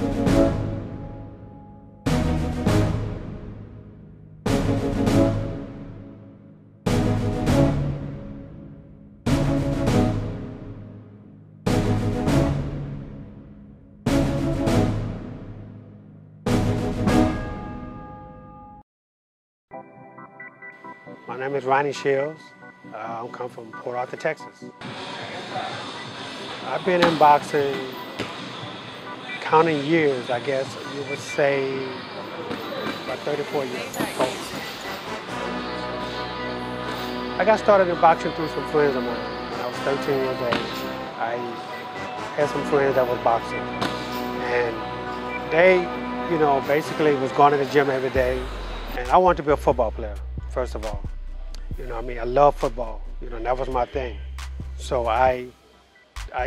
My name is Ronnie Shields. I come from Port Arthur, Texas. I've been in boxing, counting years, I guess you would say about 34 years. I got started in boxing through some friends of mine. When I was 13 years old, I had some friends that was boxing. And they, basically was going to the gym every day. And I wanted to be a football player, first of all. I love football. That was my thing. So I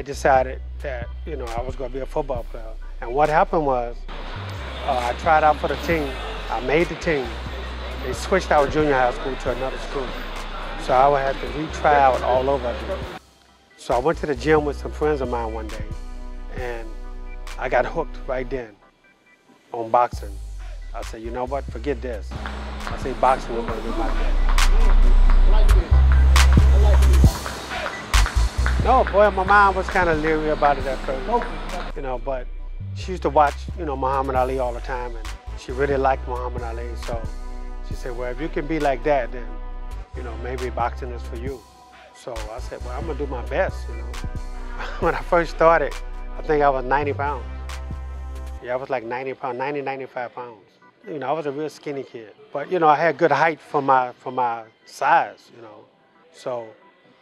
decided that, I was going to be a football player. And what happened was, I tried out for the team. I made the team. They switched our junior high school to another school. So I would have to retry out all over again. So I went to the gym with some friends of mine one day, and I got hooked right then on boxing. I said, you know what, forget this. I said, boxing was going to be my thing. No, boy, my mom was kind of leery about it at first, but she used to watch, Muhammad Ali all the time, and she really liked Muhammad Ali, so she said, well, if you can be like that, then, maybe boxing is for you. So I said, well, I'm gonna do my best, When I first started, I think I was 90 pounds. Yeah, I was like 90 pounds, 90, 95 pounds. I was a real skinny kid, but, I had good height for my size, So,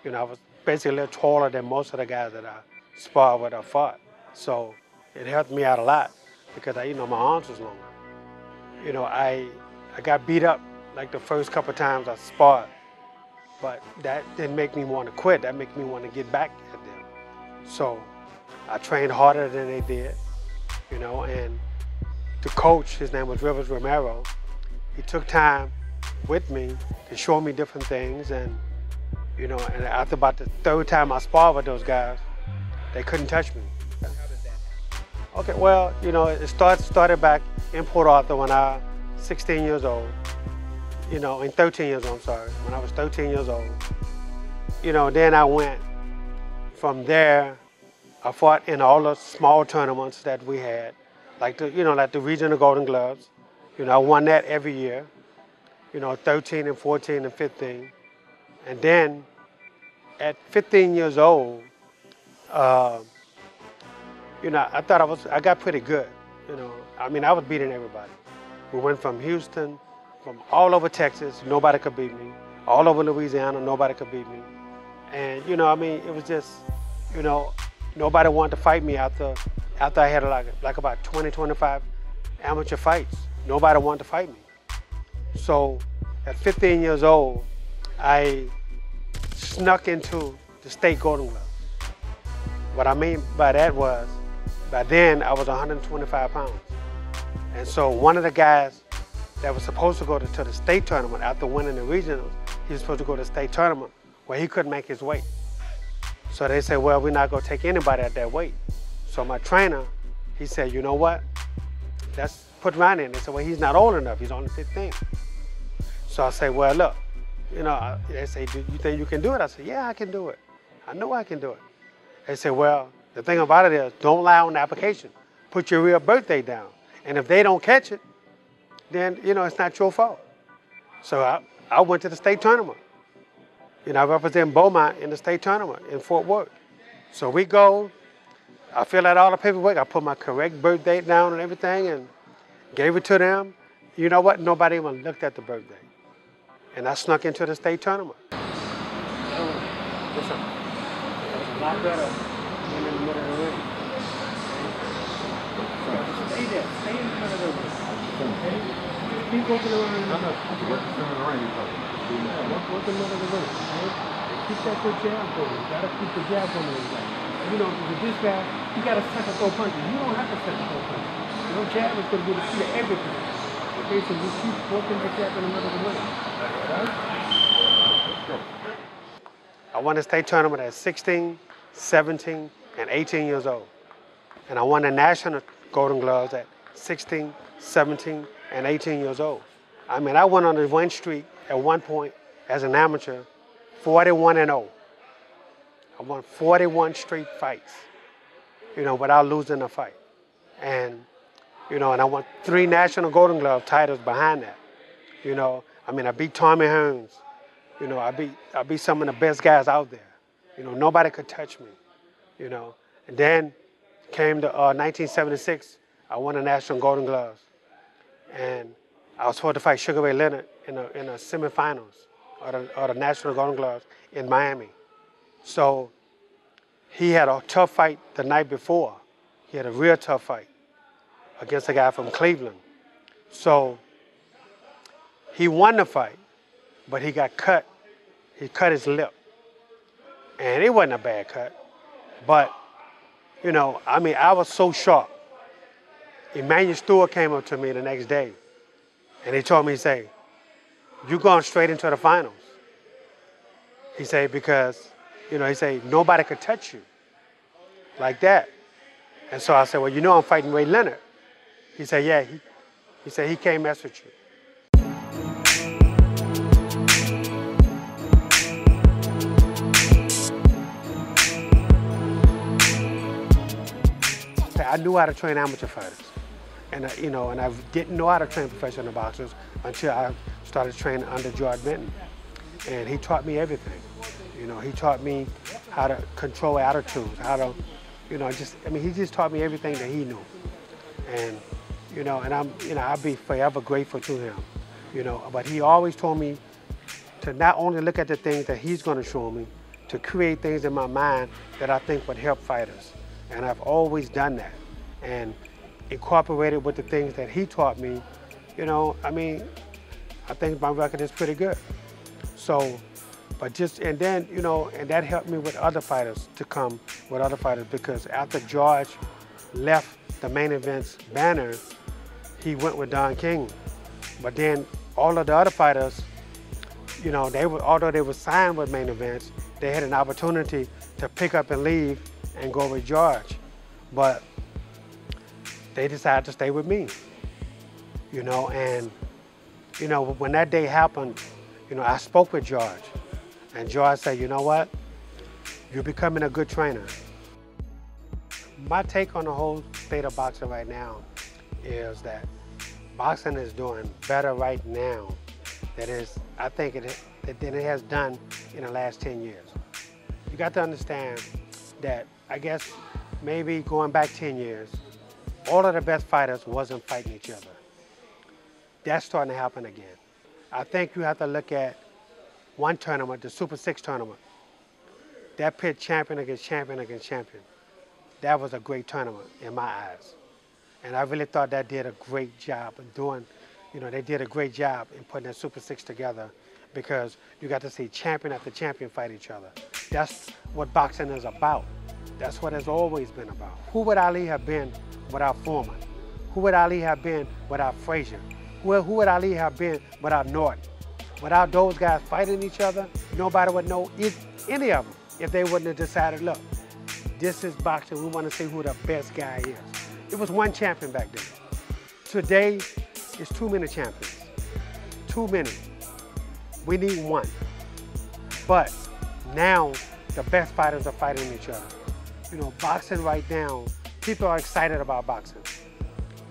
I was basically a little taller than most of the guys that I sparred with or fought. So it helped me out a lot because, my arms was longer. I got beat up like the first couple times I sparred, but that didn't make me want to quit. That made me want to get back at them. So I trained harder than they did, and the coach, his name was Rivers Romero, he took time with me to show me different things, and and after about the third time I sparred with those guys, they couldn't touch me. How did that? Okay, well, it started back in Port Arthur when I was 16 years old, and 13 years old, I'm sorry, when I was 13 years old. Then I went from there, I fought in all the small tournaments that we had, like the regional Golden Gloves. I won that every year, 13 and 14 and 15. And then at 15 years old, I thought I got pretty good, I was beating everybody. We went from Houston, from all over Texas, nobody could beat me. All over Louisiana, nobody could beat me. And, it was just, nobody wanted to fight me after I had like about 20, 25 amateur fights. Nobody wanted to fight me. So at 15 years old, I snuck into the state Golden Glove. What I mean by that was, by then I was 125 pounds. And so one of the guys that was supposed to go to the state tournament after winning the regionals, he was supposed to go to the state tournament where he couldn't make his weight. So they said, well, we're not gonna take anybody at that weight. So my trainer, he said, you know what? Let's put Ronnie in. They said, well, he's not old enough, he's only 15. So I said, well, look, they say, do you think you can do it? I said, yeah, I can do it. I know I can do it. They said, well, the thing about it is, don't lie on the application. Put your real birthday down. And if they don't catch it, then, it's not your fault. So I went to the state tournament. I represent Beaumont in the state tournament in Fort Worth. So we go, I fill out all the paperwork, I put my correct birth date down and everything and gave it to them. You know what? Nobody even looked at the birthday. And I snuck into the state tournament. Listen, it was a lot better than in the middle of the ring. Stay there, stay in the middle of the ring. Okay? Keep working around in the middle. Work the middle of the ring. Okay? Keep that good jab going. You gotta keep the jab going. With this guy, you gotta set the throw punches. You don't have to set the throw punches. Your jab is gonna be the key to everything. Okay, so you keep working the jab in the middle of the ring. I won the state tournament at 16, 17, and 18 years old. And I won the national Golden Gloves at 16, 17, and 18 years old. I mean, I went on a win streak at one point as an amateur, 41-0. I won 41 straight fights, without losing a fight. And, and I won 3 national Golden Glove titles behind that. I mean, I beat Tommy Hearns. I beat some of the best guys out there. Nobody could touch me, And then came to 1976, I won a national Golden Gloves. And I was supposed to fight Sugar Ray Leonard in the semifinals of the national Golden Gloves in Miami. So he had a tough fight the night before. He had a real tough fight against a guy from Cleveland. So he won the fight, but he got cut. He cut his lip. And it wasn't a bad cut. But, I mean, I was so shocked. Emmanuel Stewart came up to me the next day, and he told me, he said, "You're going straight into the finals." He said, because, he said, nobody could touch you like that. And so I said, well, I'm fighting Ray Leonard. He said, yeah. He said, he can't mess with you. I knew how to train amateur fighters. And, and I didn't know how to train professional boxers until I started training under George Benton. And he taught me everything. He taught me how to control attitudes, how to, he just taught me everything that he knew. And, and I'll be forever grateful to him, But he always told me to not only look at the things that he's going to show me, to create things in my mind that I think would help fighters. And I've always done that. And incorporated with the things that he taught me, I think my record is pretty good. So, and that helped me with other fighters to come with other fighters, because after George left the Main Events banner, he went with Don King. But then all of the other fighters, although they were signed with Main Events, they had an opportunity to pick up and leave and go with George. But they decided to stay with me, and, when that day happened, I spoke with George, and George said, you know what, you're becoming a good trainer. My take on the whole state of boxing right now is that boxing is doing better right now than it has done in the last 10 years. You got to understand that, I guess, maybe going back 10 years, all of the best fighters wasn't fighting each other. That's starting to happen again. I think you have to look at one tournament, the Super 6 tournament. That pit champion against champion against champion. That was a great tournament in my eyes. And I really thought that did a great job in doing, they did a great job in putting that Super 6 together, because you got to see champion after champion fight each other. That's what boxing is about. That's what it's always been about. Who would Ali have been without Foreman? Who would Ali have been without Frazier? Who would Ali have been without Norton? Without those guys fighting each other, nobody would know any of them if they wouldn't have decided, look, this is boxing, we want to see who the best guy is. It was one champion back then. Today, it's too many champions. Too many. We need one. But now, the best fighters are fighting each other. Boxing right now, people are excited about boxing.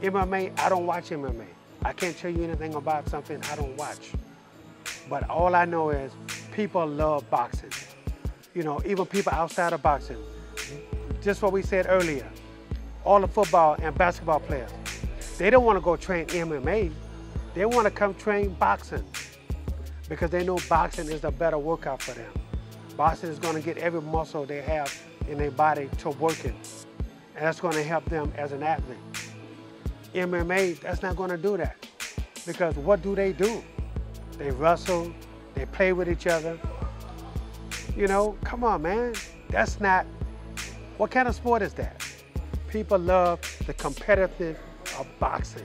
MMA, I don't watch MMA. I can't tell you anything about something I don't watch. But all I know is people love boxing. Even people outside of boxing. Just what we said earlier, all the football and basketball players, they don't want to go train MMA. They want to come train boxing, because they know boxing is a better workout for them. Boxing is going to get every muscle they have in their body to working, and that's going to help them as an athlete. MMA, that's not going to do that, because what do? They wrestle, they play with each other. Come on, man. That's not, what kind of sport is that? People love the competitiveness of boxing.